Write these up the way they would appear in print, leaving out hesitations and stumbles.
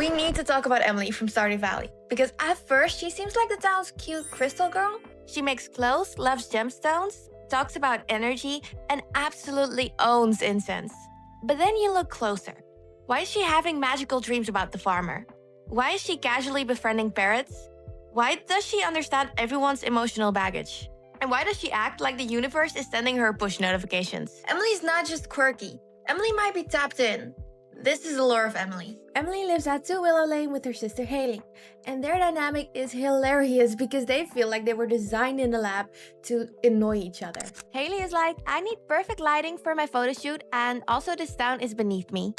We need to talk about Emily from Stardew Valley, because at first she seems like the town's cute crystal girl. She makes clothes, loves gemstones, talks about energy, and absolutely owns incense. But then you look closer. Why is she having magical dreams about the farmer? Why is she casually befriending parrots? Why does she understand everyone's emotional baggage? And why does she act like the universe is sending her push notifications? Emily's not just quirky. Emily might be tapped in. This is the lore of Emily. Emily lives at 2 Willow Lane with her sister Haley, and their dynamic is hilarious because they feel like they were designed in the lab to annoy each other. Haley is like, I need perfect lighting for my photo shoot, and also this town is beneath me.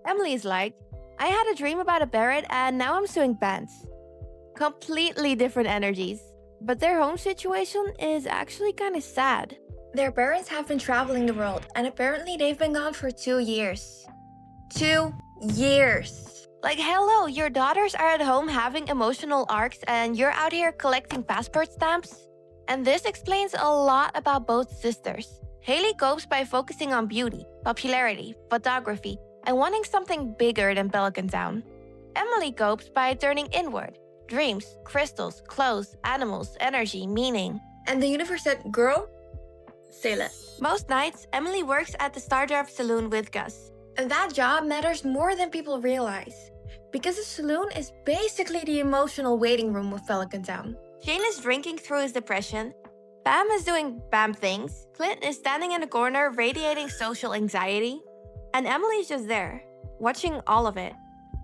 Emily is like, I had a dream about a parrot and now I'm suing pants. Completely different energies. But their home situation is actually kind of sad. Their parents have been traveling the world, and apparently they've been gone for 2 years. 2 years. Like, hello, your daughters are at home having emotional arcs and you're out here collecting passport stamps? And this explains a lot about both sisters. Haley copes by focusing on beauty, popularity, photography, and wanting something bigger than Pelican Town. Emily copes by turning inward. Dreams, crystals, clothes, animals, energy, meaning. And the universe said, girl, say less. Most nights, Emily works at the Stardew Saloon with Gus. And that job matters more than people realize. Because the saloon is basically the emotional waiting room of Pelican Town. Shane is drinking through his depression. Pam is doing Pam things. Clint is standing in a corner radiating social anxiety. And Emily's just there, watching all of it.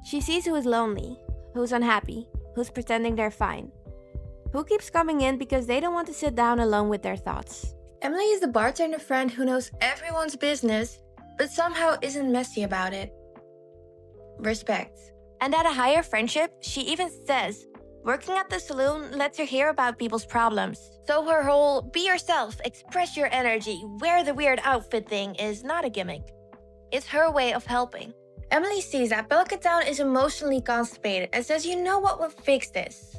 She sees who is lonely, who's unhappy, who's pretending they're fine, who keeps coming in because they don't want to sit down alone with their thoughts. Emily is the bartender friend who knows everyone's business, but somehow isn't messy about it. Respect. And at a higher friendship, she even says, working at the saloon lets her hear about people's problems. So her whole be yourself, express your energy, wear the weird outfit thing is not a gimmick. It's her way of helping. Emily sees that Pelican Town is emotionally constipated and says, you know what would fix this?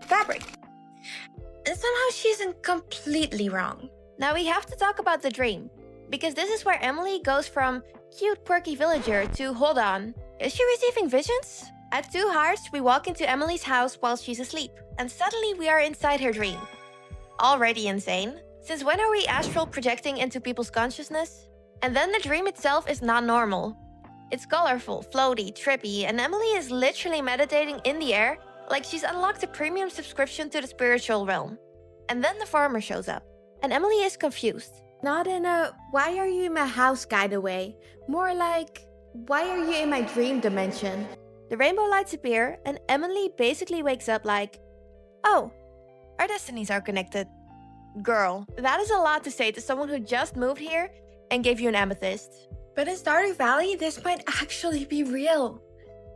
Fabric. And somehow she isn't completely wrong. Now we have to talk about the dream, because this is where Emily goes from cute quirky villager to hold on, is she receiving visions? At 2 Hearts, we walk into Emily's house while she's asleep, and suddenly we are inside her dream. Already insane. Since when are we astral projecting into people's consciousness? And then the dream itself is not normal. It's colorful, floaty, trippy, and Emily is literally meditating in the air like she's unlocked a premium subscription to the spiritual realm. And then the farmer shows up, and Emily is confused. Not in a, why are you in my house kind of way. More like, why are you in my dream dimension? The rainbow lights appear, and Emily basically wakes up like, oh, our destinies are connected. Girl, that is a lot to say to someone who just moved here and gave you an amethyst. But in Stardew Valley, this might actually be real.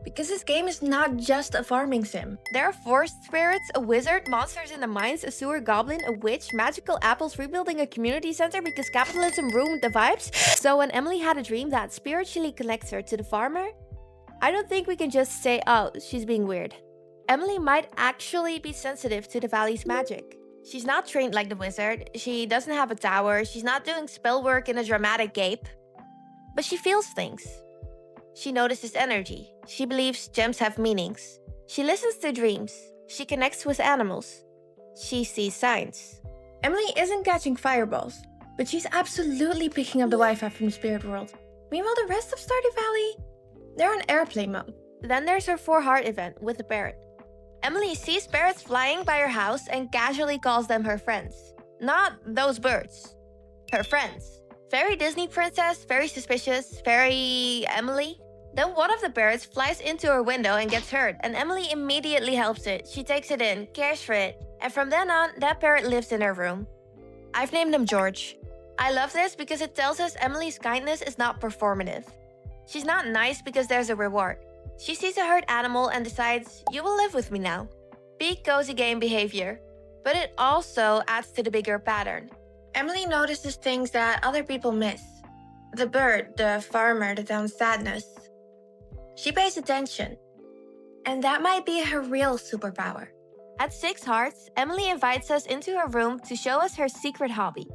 Because this game is not just a farming sim. There are forest spirits, a wizard, monsters in the mines, a sewer goblin, a witch, magical apples, rebuilding a community center because capitalism ruined the vibes. So when Emily had a dream that spiritually connects her to the farmer, I don't think we can just say, oh, she's being weird. Emily might actually be sensitive to the valley's magic. She's not trained like the wizard, she doesn't have a tower, she's not doing spell work in a dramatic gape. But she feels things. She notices energy. She believes gems have meanings. She listens to dreams. She connects with animals. She sees signs. Emily isn't catching fireballs, but she's absolutely picking up the Wi-Fi from the spirit world. Meanwhile, the rest of Stardew Valley, they're on airplane mode. Then there's her 4-heart event with the parrot. Emily sees parrots flying by her house and casually calls them her friends. Not those birds. Her friends. Very Disney princess, very suspicious, very Emily. Then one of the parrots flies into her window and gets hurt, and Emily immediately helps it. She takes it in, cares for it, and from then on, that parrot lives in her room. I've named him George. I love this because it tells us Emily's kindness is not performative. She's not nice because there's a reward. She sees a hurt animal and decides, you will live with me now. Big cozy game behavior. But it also adds to the bigger pattern. Emily notices things that other people miss. The bird, the farmer, the town's sadness. She pays attention. And that might be her real superpower. At 6 Hearts, Emily invites us into her room to show us her secret hobby.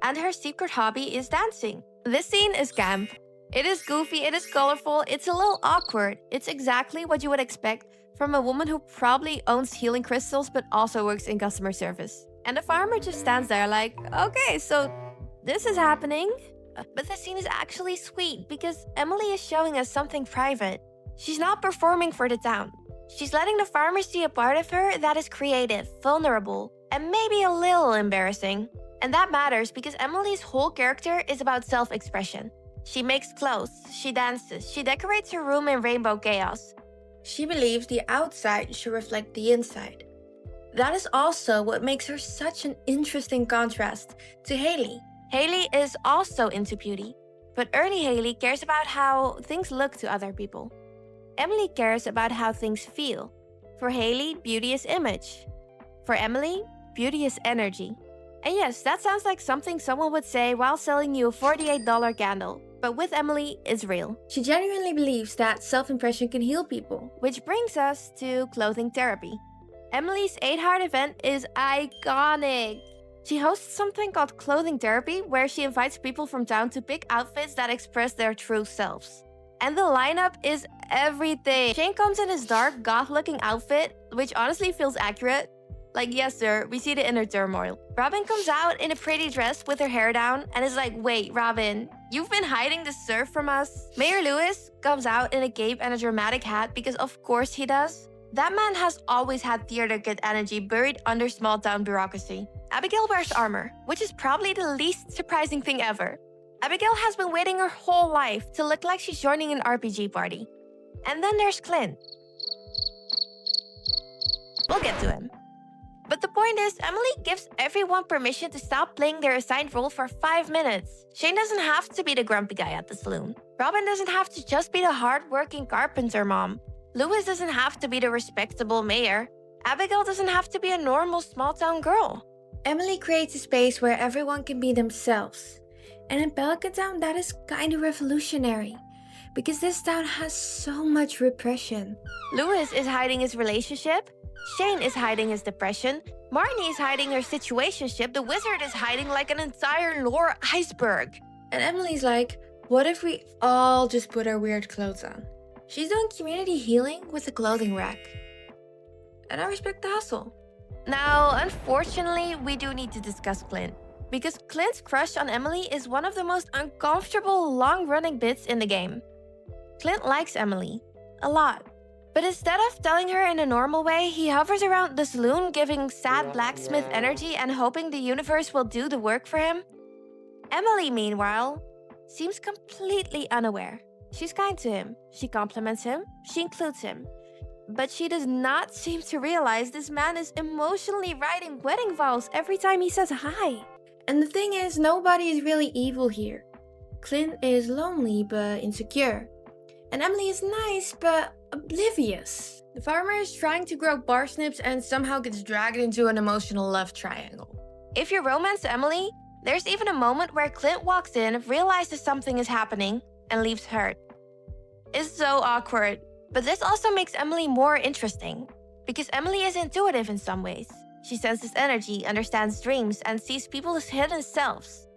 And her secret hobby is dancing. This scene is camp. It is goofy, it is colorful, it's a little awkward. It's exactly what you would expect from a woman who probably owns healing crystals but also works in customer service. And the farmer just stands there like, okay, so this is happening. But the scene is actually sweet because Emily is showing us something private. She's not performing for the town. She's letting the farmer see a part of her that is creative, vulnerable, and maybe a little embarrassing. And that matters because Emily's whole character is about self-expression. She makes clothes, she dances, she decorates her room in rainbow chaos. She believes the outside should reflect the inside. That is also what makes her such an interesting contrast to Haley. Haley is also into beauty, but early Haley cares about how things look to other people. Emily cares about how things feel. For Haley, beauty is image. For Emily, beauty is energy. And yes, that sounds like something someone would say while selling you a $48 candle. But with Emily, it's real. She genuinely believes that self-impression can heal people. Which brings us to clothing therapy. Emily's 8-heart event is iconic. She hosts something called clothing therapy, where she invites people from town to pick outfits that express their true selves. And the lineup is everything. Shane comes in his dark, goth-looking outfit, which honestly feels accurate. Like, yes sir, we see the inner turmoil. Robin comes out in a pretty dress with her hair down and is like, wait, Robin, you've been hiding the surf from us? Mayor Lewis comes out in a cape and a dramatic hat because of course he does. That man has always had theater kid energy buried under small-town bureaucracy. Abigail wears armor, which is probably the least surprising thing ever. Abigail has been waiting her whole life to look like she's joining an RPG party. And then there's Clint. We'll get to him. But the point is, Emily gives everyone permission to stop playing their assigned role for 5 minutes. Shane doesn't have to be the grumpy guy at the saloon. Robin doesn't have to just be the hard-working carpenter mom. Lewis doesn't have to be the respectable mayor. Abigail doesn't have to be a normal small-town girl. Emily creates a space where everyone can be themselves. And in Pelican Town, that is kind of revolutionary. Because this town has so much repression. Lewis is hiding his relationship. Shane is hiding his depression. Marnie is hiding her situationship. The wizard is hiding like an entire lore iceberg. And Emily's like, what if we all just put our weird clothes on? She's doing community healing with a clothing rack. And I respect the hustle. Now, unfortunately, we do need to discuss Clint. Because Clint's crush on Emily is one of the most uncomfortable long-running bits in the game. Clint likes Emily. A lot. But instead of telling her in a normal way, he hovers around the saloon giving sad blacksmith energy and hoping the universe will do the work for him. Emily, meanwhile, seems completely unaware. She's kind to him, she compliments him, she includes him. But she does not seem to realize this man is emotionally writing wedding vows every time he says hi. And the thing is, nobody is really evil here. Clint is lonely but insecure. And Emily is nice but oblivious. The farmer is trying to grow parsnips and somehow gets dragged into an emotional love triangle. If you romance Emily, there's even a moment where Clint walks in, realizes something is happening, and leaves hurt. It's so awkward. But this also makes Emily more interesting. Because Emily is intuitive in some ways. She senses energy, understands dreams, and sees people as hidden selves.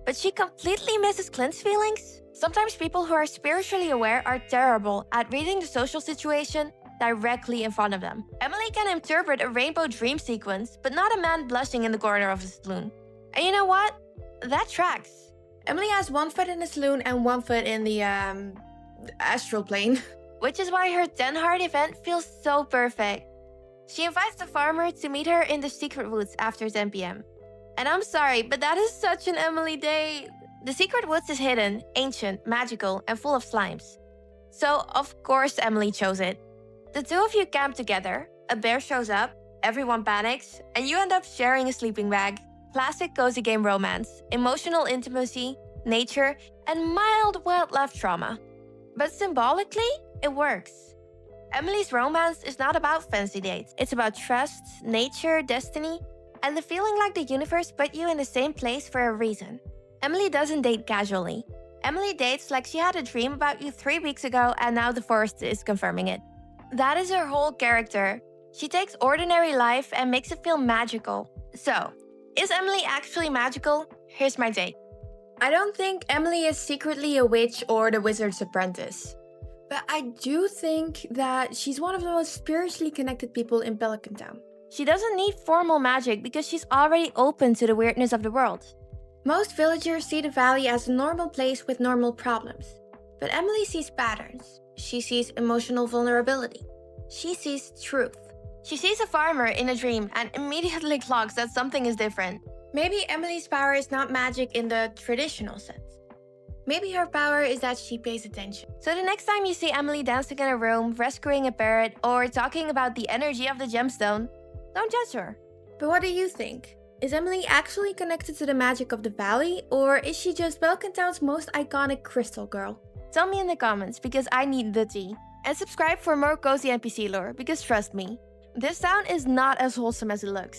But she completely misses Clint's feelings. Sometimes people who are spiritually aware are terrible at reading the social situation directly in front of them. Emily can interpret a rainbow dream sequence, but not a man blushing in the corner of a saloon. And you know what? That tracks. Emily has one foot in the saloon and one foot in the, astral plane. Which is why her 10-heart event feels so perfect. She invites the farmer to meet her in the secret woods after 10 p.m. And I'm sorry, but that is such an Emily day. The secret woods is hidden, ancient, magical, and full of slimes. So, of course, Emily chose it. The two of you camp together, a bear shows up, everyone panics, and you end up sharing a sleeping bag. Classic cozy game romance, emotional intimacy, nature, and mild wildlife trauma. But symbolically, it works. Emily's romance is not about fancy dates. It's about trust, nature, destiny, and the feeling like the universe put you in the same place for a reason. Emily doesn't date casually. Emily dates like she had a dream about you 3 weeks ago and now the forest is confirming it. That is her whole character. She takes ordinary life and makes it feel magical. So, is Emily actually magical? Here's my take. I don't think Emily is secretly a witch or the wizard's apprentice. But I do think that she's one of the most spiritually connected people in Pelican Town. She doesn't need formal magic because she's already open to the weirdness of the world. Most villagers see the valley as a normal place with normal problems. But Emily sees patterns. She sees emotional vulnerability. She sees truth. She sees a farmer in a dream and immediately clocks that something is different. Maybe Emily's power is not magic in the traditional sense. Maybe her power is that she pays attention. So the next time you see Emily dancing in a room, rescuing a parrot, or talking about the energy of the gemstone, don't judge her. But what do you think? Is Emily actually connected to the magic of the valley, or is she just Pelican Town's most iconic crystal girl? Tell me in the comments, because I need the tea. And subscribe for more cozy NPC lore, because trust me, this town is not as wholesome as it looks.